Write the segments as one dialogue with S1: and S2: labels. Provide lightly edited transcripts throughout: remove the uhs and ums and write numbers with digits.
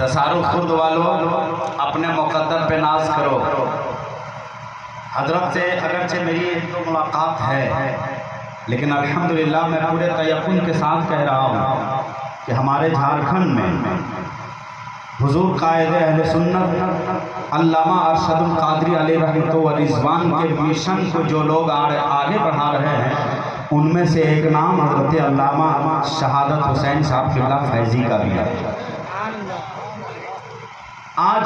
S1: तसारुफ खुर्द वालों अपने मुक़द्दर पे नाज करो। हज़रत से अगरचे मेरी एक दो मुलाकात है, लेकिन अल्हम्दुलिल्लाह मैं पूरे तयक़ुन के साथ कह रहा हूँ कि हमारे झारखंड में हुज़ूर क़ायदे अहले सुन्नत अल्लामा अरशदुल क़ादरी अलैहि रहमतुल्लाह व रिज़वान के मिशन को जो लोग आगे बढ़ा रहे हैं, उनमें से एक नाम हज़रत अल्लामा शहादत हुसैन साहब क़िबला फैज़ी का भी है। आज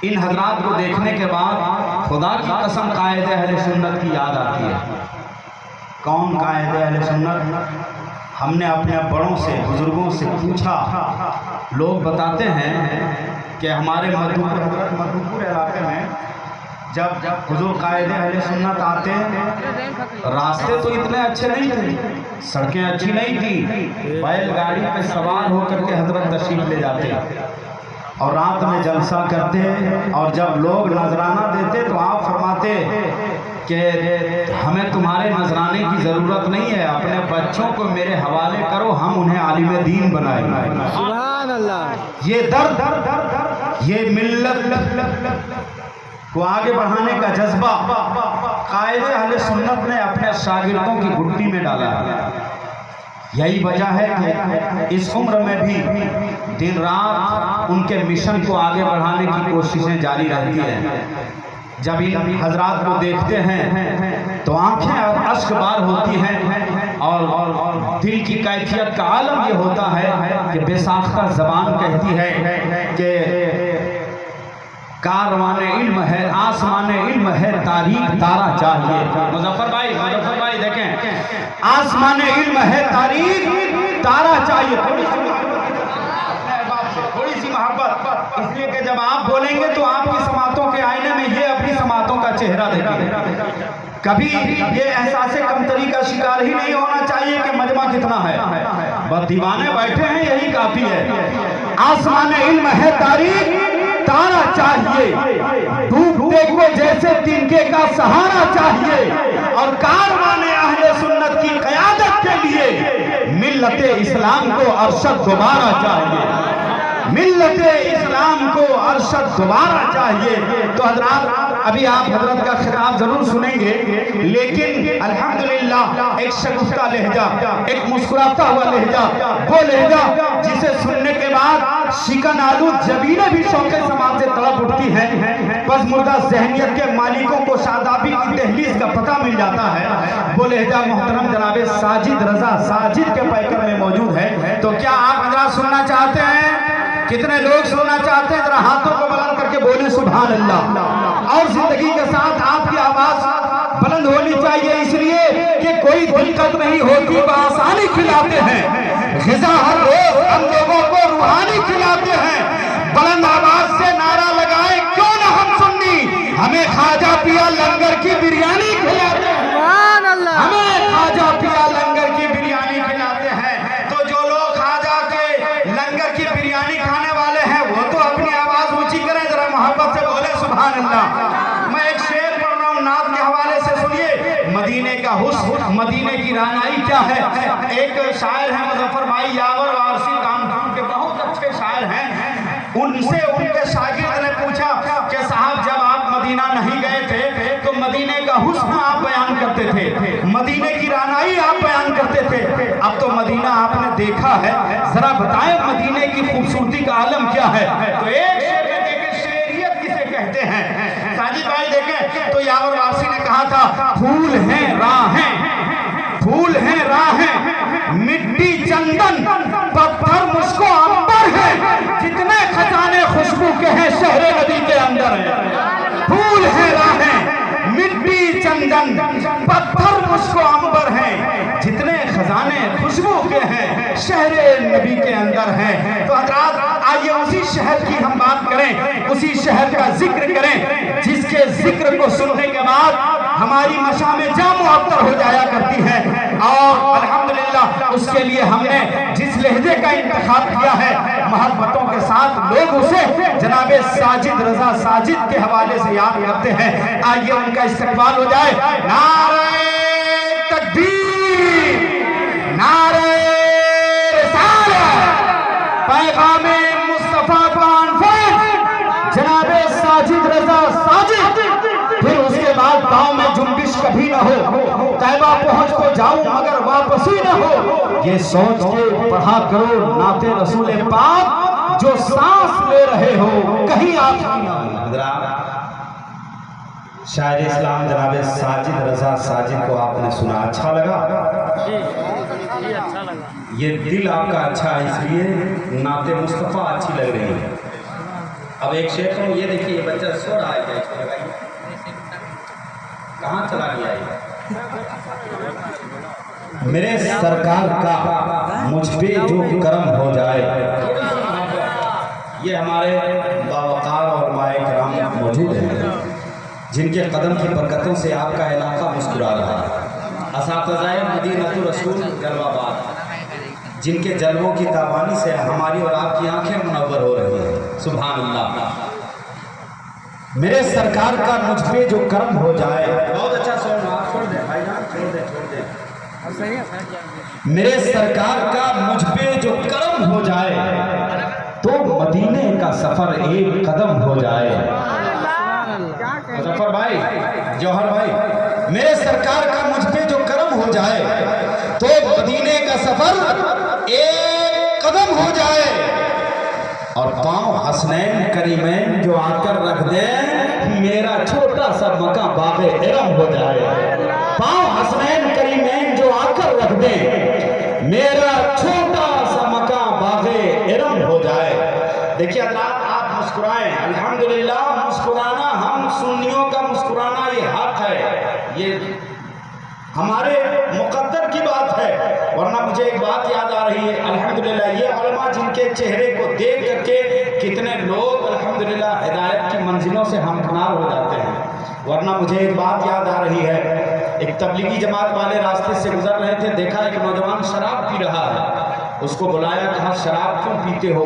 S1: इन हजरात को देखने के बाद खुदा की कसम क़ायदे अहले सुन्नत की याद आती है। कौन क़ायदे अहले सुन्नत? हमने अपने बड़ों से बुज़ुर्गों से पूछा, लोग बताते हैं कि हमारे मधुपुर इलाके में जब हुज़ूर क़ायदे अहले सुन्नत आते, रास्ते तो इतने अच्छे नहीं थे, सड़कें अच्छी नहीं थी, बैलगाड़ी पे सवार होकर के हज़रत तशरीफ़ ले जाते और रात में जलसा करते, और जब लोग नजराना देते तो आप फरमाते कि हमें तुम्हारे नजराने की ज़रूरत नहीं है, अपने बच्चों को मेरे हवाले करो, हम उन्हें आलिम दीन बनाएंगे। सुभान अल्लाह। ये दर्द, ये मिल्लत को आगे बढ़ाने का जज्बा क़ायदे अहले सुन्नत ने अपने शागिर्दों की घुट्टी में डाला है। यही वजह है कि इस उम्र में भी दिन रात उनके मिशन को आगे बढ़ाने की कोशिशें जारी रहती हैं। जब इन हजरात को देखते हैं तो आंखें अश्कबार होती हैं और दिल की कैफियत का आलम ये होता है कि बेसाख्ता ज़बान कहती है कि कारवाने इल्म है, आसमाने इल्म है, तारीख तारा चाहिए। मुज़फ़्फ़र भाई देखें, आसमाने इल्म है, तारीख तारा चाहिए। थोड़ी सी मोहब्बत, इसलिए कि जब आप बोलेंगे तो आपकी समातों के आईने में ये अपनी समातों का चेहरा देखेंगे। कभी ये एहसासे कमतरी का शिकार ही नहीं होना चाहिए कि मजमा कितना है, बस दीवाने बैठे हैं, यही काफी है। आसमाने इल्म है, तारीख तारा चाहिए, डूबते को जैसे तिनके का सहारा चाहिए, और कारवाने अहले सुन्नत की क़यादत के लिए मिल्लते इस्लाम को अरशद दोबारा चाहिए, मिल्लते इस्लाम को अरशद दोबारा चाहिए। तो हजरात, अभी आप हजरत का खिताब जरूर सुनेंगे, लेकिन अल्हम्दुलिल्लाह एक शगुफ्ता लहजा, एक मुस्कुराता हुआ लहजा, वो लहजा जिसे सुनने के बाद शिकन आलू जबीनें भी शौक़े समाज से तड़प उठती हैं। बस मुर्दा ज़हनियत के मालिकों को शादाबी की दहलीज का पता मिल जाता है। वो लहजा मोहतरम जनाबे साजिद रजा साजिद के पैकर में मौजूद है। तो क्या आप हजरात सुनना चाहते हैं? कितने लोग सुनना चाहते हैं? जरा हाथों को बुलंद करके बोले सुभान अल्लाह। और जिंदगी के साथ आपकी आवाज बुलंद होनी चाहिए, इसलिए कि कोई दिक्कत नहीं होती, आसानी खिलाते हैं, ग़िज़ा हर रोज हम लोगों को रूहानी खिलाते हैं। बुलंद आवाज से नारा लगाए, क्यों ना हम सुन्नी, हमें खाजा पिया लंगर की बिरयानी खिलाते हैं, हमें खाजा पिया लंगर की बिरयानी खिलाते हैं। तो जो लोग खाजा के लंगर की बिरयानी खाने वाले हैं, वो तो अपनी आवाज ऊंची करें, जरा मोहब्बत से बोले सुभान अल्लाह। मैं एक शेर पढ़ रहा हूँ नात के हवाले से, सुनिए। मदीने का हुस्न, मदीने की रानाई क्या है। एक शायर है मुज़फ़्फ़र भाई यावर वारसी, कामठान के बहुत अच्छे शायर हैं। उनसे उनके शागिर्द ने पूछा कि साहब, जब आप मदीना नहीं गए थे तो मदीने का हुस्न आप बयान करते थे, मदीने की रानाई आप बयान करते थे, अब तो मदीना आपने देखा है, जरा बताएं मदीने की खूबसूरती का आलम क्या है। तो एक शेरियत किसे कहते हैं साजिद भाई देखें, तो यावर वासी ने कहा था, फूल हैं राहें, फूल हैं राहें, मिट्टी चंदन पत्थर मुझको अंबर है, जितने खजाने खुशबू के हैं शहरे नदी के अंदर है। फूल हैं राहें, मिट्टी चंदन पत्थर मुझको अंबर है, जितने खजाने खुशबू के हैं शहरे नबी के अंदर हैं। तो हज़रात, आइए उसी शहर की हम बात करें, उसी शहर का जिक्र करें जिसके जिक्र को सुनने के बाद हमारी मशामें जाम मुअत्तर हो जाया करती है। और अल्हम्दुलिल्लाह उसके लिए हमने जिस लहजे का इंतखाब किया है, मोहब्बतों के साथ लोग उसे जनाबे साजिद रजा साजिद के हवाले से याद करते हैं। आइए उनका इस्तकबाल हो जाए। नारे तकबीर, नारे रिसालत, पैगाम कभी न हो, तैबा पहुंच को जाऊं मगर वापसी न हो, ये सोच के पढ़ा करो नाते रसूल पाक, जो सांस ले रहे हो कहीं आखिरी ना हो। शायर इस्लाम जनाब साजिद रजा साजिद को आपने सुना, अच्छा लगा?
S2: जी अच्छा लगा।
S1: ये दिल आपका अच्छा है इसलिए नाते मुस्तफ़ा अच्छी लग रही है। अब एक शेर को ये देखिए, ये बच्चा सो रहा है, क्या इसको लगाइए, कहाँ चला गया ये? मेरे सरकार का मुझ पे जो करम हो जाए, ये हमारे बावकार और माए कराम मौजूद हैं जिनके कदम की बरकतों से आपका इलाका मुस्कुरा रहा है। असातिज़ाए मदीनतुर रसूल जलवाबाद, जिनके जलवों की ताबानी से हमारी और आपकी आंखें मुनव्वर हो रही है। सुभान अल्लाह। मेरे सरकार का मुझ पे जो करम हो जाए, बहुत अच्छा सॉन्ग, आप छोड़ दें भाई जान, छोड़ दें। मेरे सरकार का मुझ पे जो करम हो जाए तो मदीने का सफर एक कदम हो जाए। मुजफ्फर भाई, जौहर भाई, मेरे सरकार का मुझ पे जो करम हो जाए तो मदीने का सफर एक कदम हो जाए, और पांव हसनैन करीमैन जो आकर रख दे मेरा छोटा सा मकान बागे इरम हो जाए। पांव हसनैन करीमैन जो आकर रख दे मेरा छोटा सा मकान बागे इरम हो जाए। देखिए अल्लाह, आप मुस्कुराएं, अल्हम्दुलिल्लाह। मुस्कुराना हम सुन्नियों का मुस्कुराना ये हक है, ये हमारे मुकद्दर की बात है। वरना मुझे एक बात याद आ रही है, अल्हम्दुलिल्लाह, ये उलमा जिनके चेहरे को देख करके कितने लोग अल्हम्दुलिल्लाह हिदायत की मंजिलों से हमकिनार हो जाते हैं। वरना मुझे एक बात याद आ रही है, एक तबलीगी जमात वाले रास्ते से गुजर रहे थे, देखा एक नौजवान शराब पी रहा है, उसको बुलाया, कहा शराब क्यों पीते हो,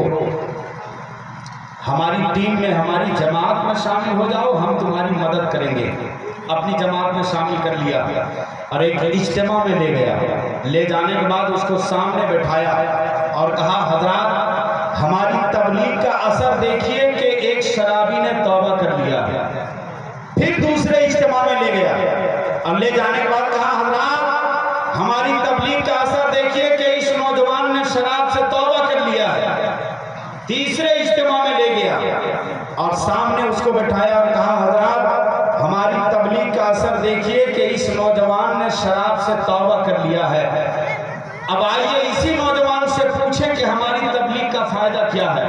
S1: हमारी टीम में हमारी जमात में शामिल हो जाओ, हम तुम्हारी मदद करेंगे। अपनी जमात में शामिल कर लिया और एक इज्तिमा में ले गया। ले जाने के बाद उसको सामने बैठाया और कहा, हजरात हमारी तबलीग का असर देखिए कि एक शराबी ने तौबा कर लिया। फिर दूसरे इज्तिमा में ले गया और ले जाने के बाद कहा, हजरात हमारी तबलीग का असर देखिए कि इस नौजवान ने शराब से तौबा कर लिया है। तीसरे इज्तिमा में ले गया और सामने उसको बैठाया और कहा, हजरात हमारी तबलीग का असर देखिए कि इस नौजवान ने शराब से तौबा कर लिया है। अब आइए इसी नौजवान से पूछें कि हमारी तबलीग का फायदा क्या है।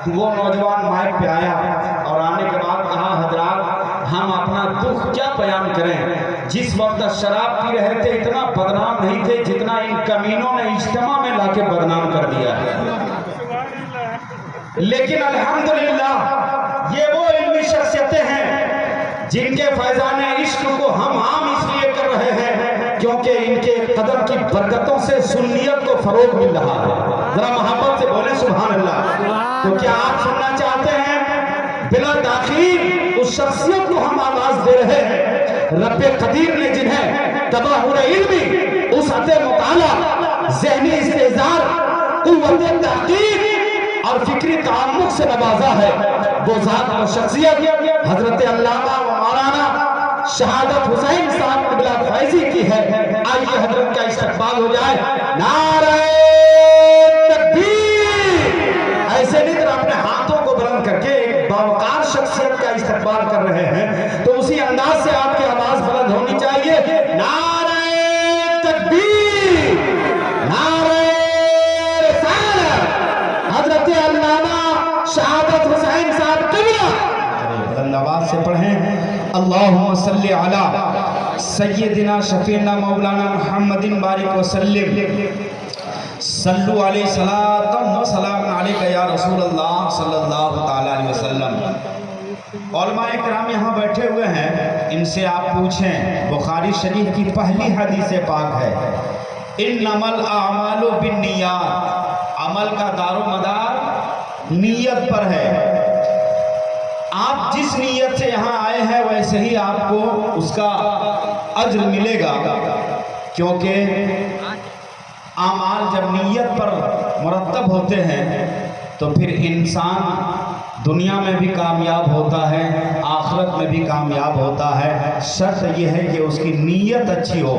S1: वो नौजवान माइक पे आया और आने के बाद कहा, हजरात हम अपना दुख क्या बयान करें, जिस वक्त शराब पी रहे थे इतना बदनाम नहीं थे जितना इन कमीनों ने इज्तिमा में लाके बदनाम कर दिया है। लेकिन अल्हम्दुलिल्लाह ये वो इल्मी शख्सियतें हैं जिनके फैजाने इश्क को हम आम इसलिए कर रहे हैं क्योंकि इनके कदम की बरकतों से सुन्नियत को फरोग मिल रहा है। जरा मोहब्बत से बोले सुभान अल्लाह। तो क्या आप सुनना चाहते हैं? बिला ताखीर उस शख्सियत को हम आवाज दे रहे हैं, रब्बे कदीर ने जिन्हें तबाहुर इल्मी, उसअते मुताला, ज़हनी इस्तेज़ार, कुव्वते तहकीक और फिक्री तामुक से नवाजा है, वो ज़ात और शख्सियत हजरत अल्लामा व मौलाना शहादत हुसैन साहब क़िबला फैज़ी की है। आइए हजरत का इस्तक़बाल हो जाए। नारे तकबीर। ऐसे नहीं तो अपने हाथों को बुलंद करके एक बावकार शख्सियत का इस्तक़बाल कर रहे हैं, तो उसी अंदाज से आपकी आवाज बुलंद होनी चाहिए। नारे तकबीर, नारे हजरत अल्लामा शहादत हुसैन साहब क़िबला। बुलंद आवाज से पढ़ें, अल्लाहुम्मा सल्ली अला सय्यदिना शफीना मौलाना मुहम्मदिन बारिक वसल्लिम, सल्लु अलैहि सलातम व सलाम अलैका या रसूलल्लाह सल्लल्लाहु तआला अलैहि वसल्लम। उलमाए किराम यहाँ बैठे हुए हैं, इनसे आप पूछें, बुखारी शरीफ की पहली हदीस पाक है, इन्नमल आमालु बिन्नियात, अमल का दारो मदार नीयत पर है। आप जिस नीयत से यहाँ आए हैं वैसे ही आपको उसका अज्र मिलेगा, क्योंकि आमाल जब नीयत पर मुरतब होते हैं तो फिर इंसान दुनिया में भी कामयाब होता है, आखिरत में भी कामयाब होता है। शर्त यह है कि उसकी नीयत अच्छी हो।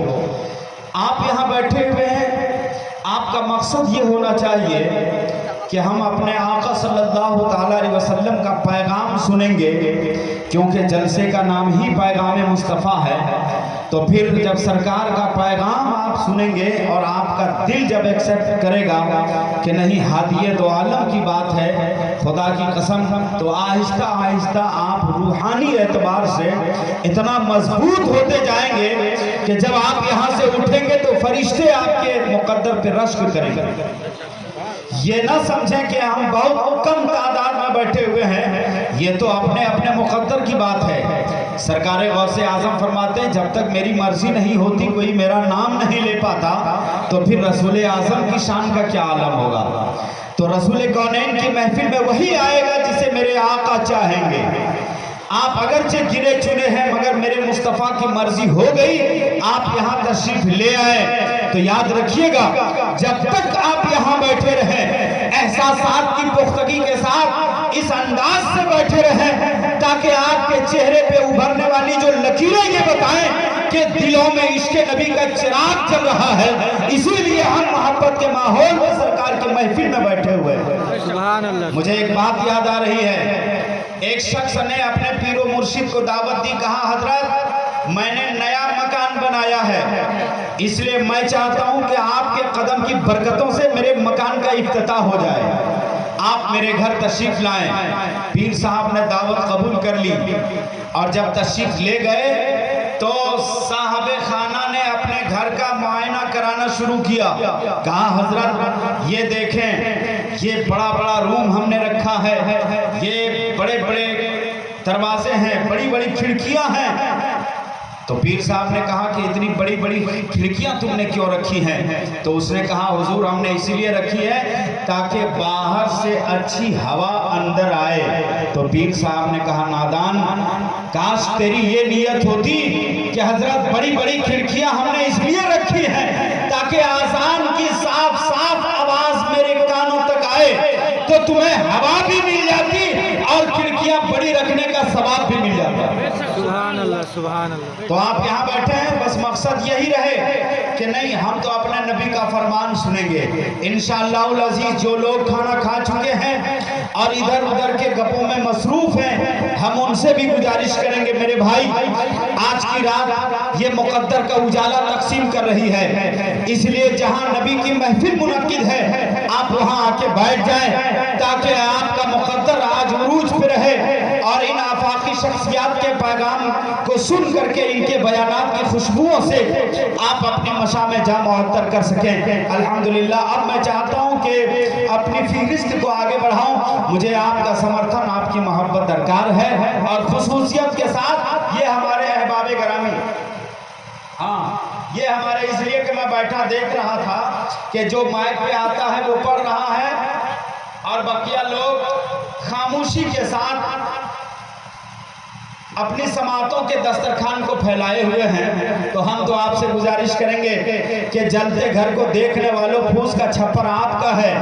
S1: आप यहाँ बैठे हुए हैं, आपका मकसद ये होना चाहिए कि हम अपने आका सल्लल्लाहु ताला अलैहि वसल्लम का पैगाम सुनेंगे, क्योंकि जलसे का नाम ही पैगाम मुस्तफ़ा है। तो फिर जब सरकार का पैगाम आप सुनेंगे और आपका दिल जब एक्सेप्ट करेगा कि नहीं हादिये दो आलम की बात है, खुदा की कसम, तो आहिस्ता आहिस्ता आप रूहानी एतबार से इतना मजबूत होते जाएंगे कि जब आप यहाँ से उठेंगे तो फरिश्ते आपके मुकद्दर पे रश्क करेंगे। ये ना समझें कि हम बहुत कम तादाद में बैठे हुए हैं, ये तो अपने अपने मुकद्दर की बात है। सरकार गौसे आज़म फरमाते हैं, जब तक मेरी मर्जी नहीं होती, कोई मेरा नाम नहीं ले पाता, तो फिर रसूल आज़म की शान का क्या आलम होगा। तो रसूल कौनैन की महफिल में वही आएगा जिसे मेरे आका चाहेंगे। आप अगरचे गिने चुने हैं, मगर मेरे मुस्तफ़ा की मर्जी हो गई, आप यहाँ तशरीफ ले आए, तो याद रखिएगा, जब तक आप यहाँ बैठे रहें, एहसासात की पुख्तगी के साथ इस अंदाज से बैठे रहें, ताकि आपके चेहरे पे उभरने वाली जो लकीरें ये बताएं कि दिलों में इश्क नबी का चिराग चल रहा है। इसीलिए हम मोहब्बत के माहौल में सरकार की महफिल में बैठे हुए हैं।
S2: सुभान अल्लाह।
S1: मुझे एक बात याद आ रही है, एक शख्स ने अपने पीरो मुर्शिद को दावत दी, कहा हजरत मैंने नया मकान बनाया है, इसलिए मैं चाहता हूं कि आपके कदम की बरकतों से मेरे मकान का इफ्तिताह हो जाए, आप मेरे घर तशरीफ लाएं। पीर साहब ने दावत कबूल कर ली, और जब तशरीफ ले गए तो साहबे खाना ने अपने घर का मुआयना कराना शुरू किया। कहा हजरत ये देखें, ये बड़ा बड़ा रूम हमने रखा है, ये बड़े बड़े दरवाजे हैं, बड़ी बड़ी खिड़कियां हैं। तो पीर साहब ने कहा कि इतनी बड़ी बड़ी खिड़कियां तुमने क्यों रखी हैं? तो उसने कहा हुजूर हमने इसीलिए रखी है ताकि बाहर से अच्छी हवा अंदर आए। तो पीर साहब ने कहा नादान, काश तेरी ये नियत होती कि हजरत बड़ी बड़ी खिड़कियां हमने इसलिए रखी हैं ताकि आज़ान की साफ साफ आवाज मेरे कानों तक आए, तो तुम्हें हवा भी मिल जाती और खिड़कियां बड़ी रखने का सवाब भी मिल जाता।
S2: सुभान अल्लाह, सुभान अल्लाह।
S1: तो आप यहाँ बैठे हैं, बस मकसद यही रहे कि नहीं हम तो अपने नबी का फरमान सुनेंगे इंशाअल्लाह अज़ीज़। जो लोग खाना खा चुके हैं और इधर उधर के गप्पों में मसरूफ हैं, हम उनसे भी गुजारिश करेंगे मेरे भाई, आज की रात ये मुकद्दर का उजाला तकसीम कर रही है, इसलिए जहाँ नबी की महफिल मुनक्किद है आप वहाँ आके बैठ जाएं, ताकि आपका मुकद्दर आज उरूज पे रहे और इन आफाकी शख्सियात के पैगाम को सुन करके इनके बयानात की खुशबुओं से आप अपनी मशा में जा मुअत्तर कर सकें। अल्हम्दुलिल्लाह। अब मैं चाहता हूं कि अपनी फहरिस्त को आगे बढ़ाऊं, मुझे आपका समर्थन, आपकी मोहब्बत दरकार है, और खुसूसियत के साथ ये हमारे अहबाब गिरामी, हाँ ये हमारे, इसलिए कि मैं बैठा देख रहा था कि जो माइक पे आता है वो पढ़ रहा है और बकिया लोग खामोशी के साथ अपनी समातों के दस्तरखान को फैलाए हुए हैं। तो हम तो आपसे गुजारिश करेंगे कि जलते घर को देखने वालों, फूस का छप्पर आपका है,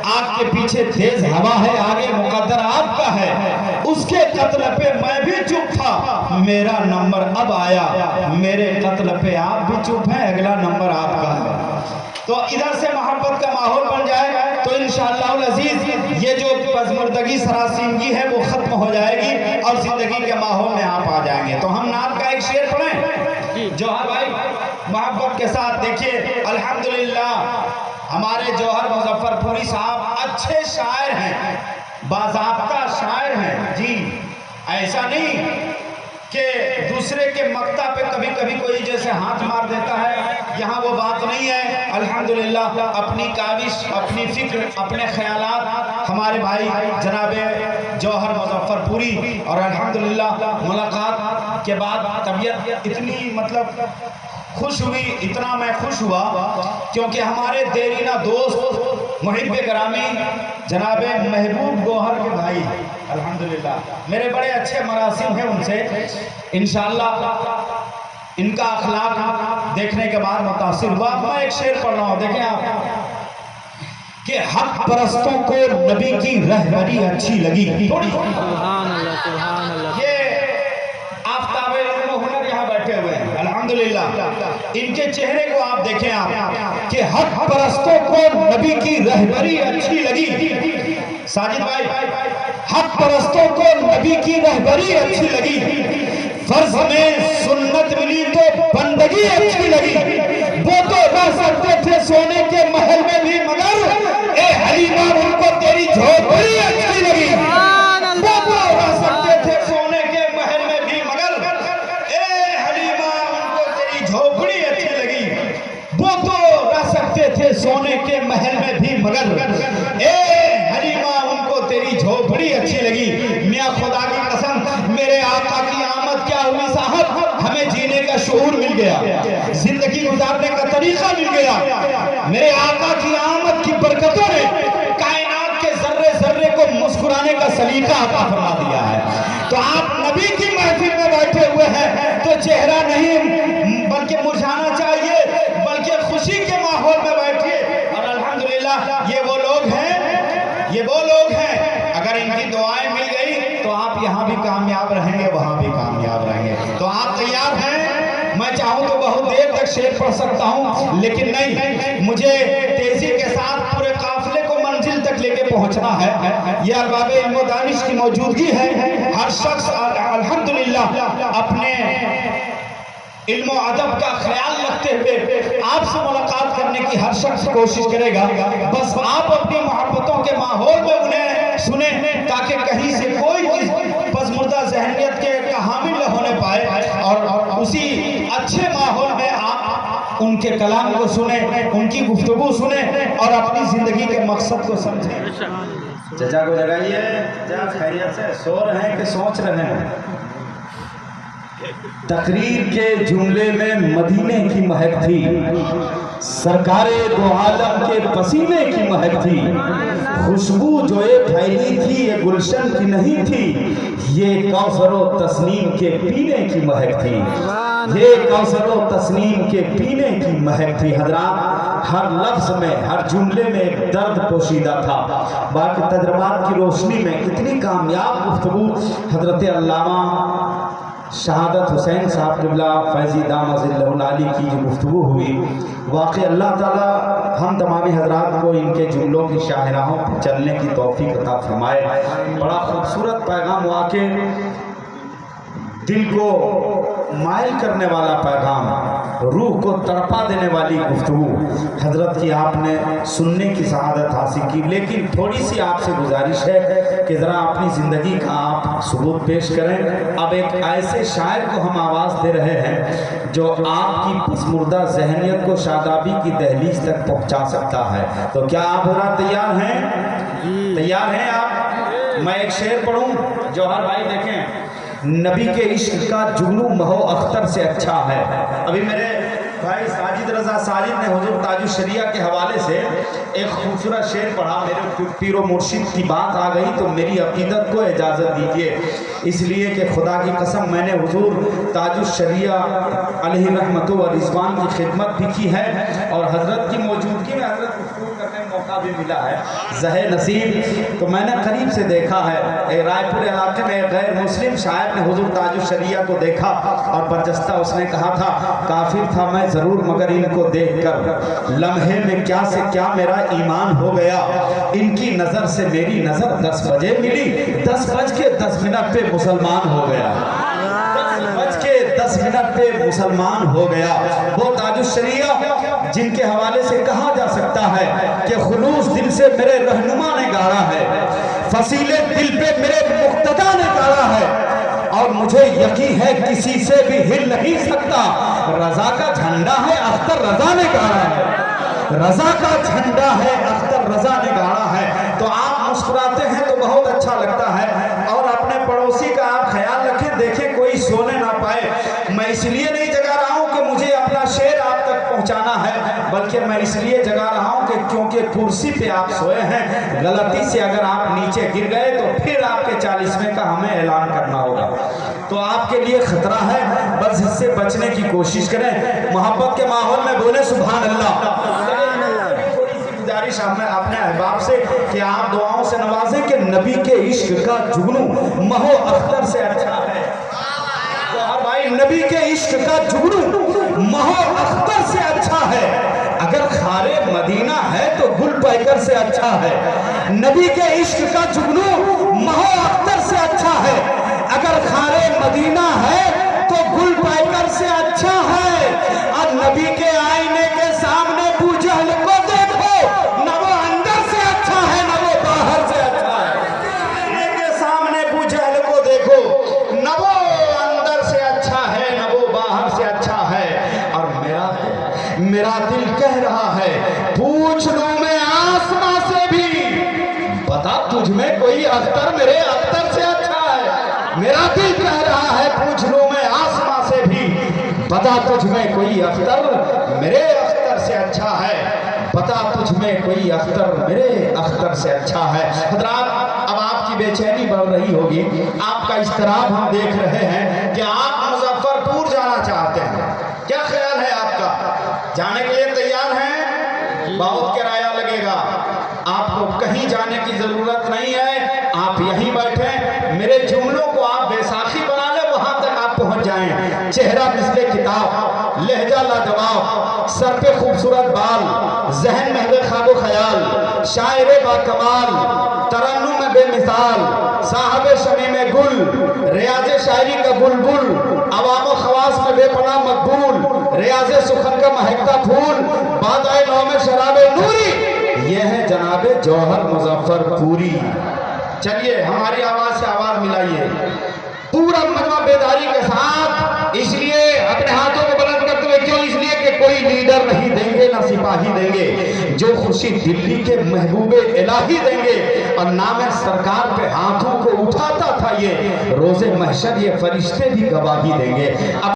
S1: आग के पीछे तेज हवा है, आगे मुकद्दर आपका है। उसके कत्ल पे मैं भी चुप था, मेरा नंबर अब आया, मेरे कत्ल पे आप भी चुप हैं, अगला नंबर आपका है। तो इधर से मोहब्बत का माहौल बन जाए तो इंशाअल्लाह अज़ीज़ ये जो पज़मुर्दगी सरासिनगी है वो खत्म हो जाएगी और जिंदगी के माहौल में आप आ जाएंगे। तो हम नात का एक शेर पढ़ें जौहर भाई मोहब्बत के साथ। देखिए अल्हम्दुलिल्लाह हमारे जौहर मुज़फ्फरपुरी साहब अच्छे शायर हैं, बाज़ाब्ता शायर हैं जी। ऐसा नहीं कि दूसरे के मक्ता पे कभी कभी कोई जैसे हाथ मार देता है, यहाँ वो बात नहीं है। अल्हम्दुलिल्लाह अपनी काविश, अपनी फिक्र, अपने ख्यालात हमारे भाई जनाबे जौहर मुज़फ्फरपुरी, और अल्हम्दुलिल्लाह मुलाकात के बाद तबीयत इतनी मतलब खुश हुई, इतना मैं खुश हुआ क्योंकि हमारे देरीना दोस्त मुहिब्बे गिरामी जनाबे महबूब गौहर के भाई अल्हम्दुलिल्लाह मेरे बड़े अच्छे मरासिम हैं उनसे, इंशाअल्लाह इनका अखलाक देखने के बाद मुतासिर हुआ। मैं एक शेर पढ़ रहा हूँ, देखें आप کہ حق پرستوں کو نبی کی رہبری اچھی لگی.
S2: سبحان اللہ سبحان اللہ.
S1: یہ آفتاب علم و ہنر یہاں بیٹھے ہوئے ہیں الحمدللہ. ان کے چہرے کو آپ دیکھیں آپ کہ حق پرستوں کو نبی کی رہبری اچھی لگی. ساجد بھائی, حق پرستوں کو نبی کی رہبری اچھی لگی, فرض میں سنت ملی تو بندگی اچھی لگی. وہ تو رہ سکتے تھے سونے کے محل میں بھی مگر اے حلیمہ ان کو تیری جھوپڑی اچھی لگی. وہ تو رہ سکتے تھے سونے کے محل میں بھی مگر اے حلیمہ ان کو تیری جھوپڑی اچھی لگی. وہ تو رہ سکتے تھے سونے کے محل میں بھی مگر اے حلیمہ ان کو تیری جھوپڑی اچھی لگی. میاں خدا کی قسم میرے آقا کی آمد کیا ہوئی صاحب, ہمیں جینے کا شعور مل گیا, زندگی گزارنے کا طریقہ مل گیا. میرے آقا کی آمد کی برکتوں نے کائنات کے ذرے ذرے کو مسکرانے کا سلیقہ عطا فرما دیا ہے. تو آپ نبی کی محفل میں بیٹھے ہوئے ہیں تو چہرہ نہیں بلکہ مرجھانا چاہیے, بلکہ خوشی کے ماحول میں بیٹھیے. اور الحمدللہ یہ وہ لوگ ہیں اگر ان کی دعائیں مل گئی تو آپ یہاں بھی کامیاب رہیں گے, وہاں بھی کامیاب رہیں گے. تو آپ تیار ہیں؟ میں چاہوں تو بہت دیر تک شعر پڑھ سکتا ہوں, لیکن نہیں, مجھے تیزی کے ساتھ پورے قافلے کو منزل تک لے کے پہنچنا ہے. یہ ارباب علم و دانش کی موجودگی ہے. ہر شخص الحمدللہ اپنے علم و ادب کا خیال رکھتے ہوئے آپ سے ملاقات کرنے کی ہر شخص کوشش کرے گا. بس آپ اپنی محبتوں کے ماحول میں انہیں سنیں تاکہ کہیں سے کوئی پسمردہ ذہنیت کے حامل نہ ہونے پائے, اور اسی اچھے ماحول میں آپ ان کے کلام کو سنیں, ان کی گفتگو سنیں اور اپنی زندگی کے مقصد کو سمجھیں. چچا کو جگائیے, کیا خیریت سے سو رہے ہیں کہ سوچ رہے ہیں؟ تقریر کے جملے میں مدینے کی مہک تھی, سرکار دو عالم کے پسینے کی مہک تھی, خوشبو جو یہ پھیلی تھی یہ گلشن کی نہیں تھی, یہ کوثر و تسنیم کے پینے کی مہک تھی, یہ کوثر و تسنیم کے پینے کی مہک تھی. حضرات ہر لفظ میں ہر جملے میں ایک درد پوشیدہ تھا. باقی تجربات کی روشنی میں اتنی کامیاب گفتگو حضرت علامہ شہادت حسین صاحب قبلہ فیضی دامہ ظلہ العالی کی جو گفتگو ہوئی, واقعی اللہ تعالی ہم تمامی حضرات کو ان کے جملوں کی شاہراہوں پر چلنے کی توفیق عطا فرمائے. بڑا خوبصورت پیغام, واقعی دل کو مائل کرنے والا پیغام, روح کو تڑپا دینے والی گفتگو حضرت کی آپ نے سننے کی سعادت حاصل کی. لیکن تھوڑی سی آپ سے گزارش ہے کہ ذرا اپنی زندگی کا آپ ثبوت پیش کریں. اب ایک ایسے شاعر کو ہم آواز دے رہے ہیں جو آپ کی پسمردہ ذہنیت کو شادابی کی دہلیز تک پہنچا سکتا ہے. تو کیا آپ حضرات تیار ہیں؟ تیار ہیں آپ؟ میں ایک شعر پڑھوں. جوہر بھائی دیکھیں, نبی کے عشق کا جگنو مہو اختر سے اچھا ہے. ابھی میرے بھائی ساجد رضا ساجد نے حضور تاج الشریعہ کے حوالے سے ایک خوبصورت شعر پڑھا. میرے پیر و مرشد کی بات آ گئی تو میری عقیدت کو اجازت دیجیے, اس لیے کہ خدا کی قسم میں نے حضور تاج الشریعہ علیہ رحمت و رضوان کی خدمت بھی کی ہے, اور حضرت کی موجودگی میں حضرت گفتگو کرنے کا موقع بھی ملا ہے زہ نصیب. تو میں نے قریب سے دیکھا ہے, رائے پور علاقے میں غیر مسلم شاعر نے حضور تاج الشریعہ کو دیکھا اور برجستہ اس نے کہا تھا, کافر تھا میں ضرور مگر ان کو دیکھ کر لمحے میں کیا سے کیا میرا ایمان ہو گیا. ان کی نظر سے میری نظر 10 بجے ملی, 10:10 پہ مسلمان ہو گیا, 10:10 پہ مسلمان ہو گیا. وہ تاج الشریعہ جن کے حوالے سے کہا جا سکتا ہے کہ خلوص دل سے میرے رہنما نے گاڑا ہے, فصیلے دل پہ میرے مقتدی نے گاڑا ہے, اور مجھے یقین ہے کسی سے بھی ہل نہیں سکتا. رضا کا جھنڈا ہے اختر رضا نے گاڑا ہے, رضا کا جھنڈا ہے اختر رضا نے گاڑا ہے. تو آپ مسکراتے ہیں تو بہت اچھا لگتا ہے, اور اپنے پڑوسی کا آپ خیال رکھیں, دیکھیں کوئی سونے نہ پائے. میں اس لیے نہیں جگا رہا ہوں کہ مجھے اپنا شعر آپ تک پہنچانا ہے, بلکہ میں اس لیے جگا رہا ہوں کہ کیونکہ کرسی پہ آپ سوئے ہیں, غلطی سے اگر آپ نیچے گر گئے تو پھر آپ کے 40ویں کا ہمیں اعلان کرنا ہوگا. تو آپ کے لیے خطرہ ہے, بس اس سے بچنے کی کوشش کریں. محبت کے ماحول میں بولے سبحان اللہ. تھوڑی سی گزارش गुजारिश अपने अहबाब से कि आप दुआओं से नवाजें कि नबी के इश्क का जुगनू महो अख्तर से अच्छा है। और भाई नबी के इश्क का जुगनू महो अख्तर से अच्छा है। अगर खारे मदीना है तो गुल पैकर से अच्छा है। नबी के इश्क का जुगनू महो अख्तर से अच्छा है। अगर खारे मदीना है तो गुल पैकर से अच्छा है। और नबी के आईने के सामने अबू जहल को देखो, न वो अंदर से अच्छा है न वो बाहर से अच्छा है। आईने के सामने अबू जहल को देखो, न वो अंदर से अच्छा है न वो बाहर से अच्छा है। और मेरा दिल कह रहा है पूछ लूं मैं आसमां से भी, बता तुझ में कोई अख्तर मेरे अख्तर से अच्छा है। मेरा दिल कह रहा है पूछ लूं मैं आसमां से भी, बता तुझ में कोई अख्तर मेरे अख्तर से अच्छा है। बता तुझ में कोई अख्तर मेरे अख्तर से अच्छा है। हज़रात, अब आपकी बेचैनी बढ़ रही होगी, आपका इस्तराब हम देख रहे हैं कि आप मुजफ्फरपुर जाना चाहते हैं। क्या ख्याल है आपका? जाने के लिए तैयार हैं? बहुत किराया लगेगा, आपको कहीं जाने की जरूरत नहीं है। आप यहीं बैठे, मेरे जुमलों को आप बैसाखी बना ले, वहां तक आप पहुंच जाएं। चेहरा मिसले किताब, लहजा लाजवाब, सर पे खूबसूरत बाल, जहन में है ख्वाबो ख्याल, शायर बाकमाल, तरन्नुम में बेमिसाल, साहब शमी में गुल, रियाज शायरी का बुलबुल, अवाम खवास में बेपनाह मकबूल, रियाज सुखन का महकता फूल, बादाए नौ में शराबे नूरी, ये है जनाबे जौहर मुजफ्फरपुरी। चलिए हमारी आवाज से आवाज मिलाइए पूरा मजमा बेदारी के साथ। इसलिए अपने हाथों को बुलंद करते हुए, क्यों? इसलिए कि कोई लीडर नहीं देंगे ना सिपाही देंगे, जो खुशी दिल्ली के महबूबे इलाही देंगे। और नाम सरकार पे हाथों को उठाता था ये, रोजे महशर ये फरिश्ते भी गवाही देंगे।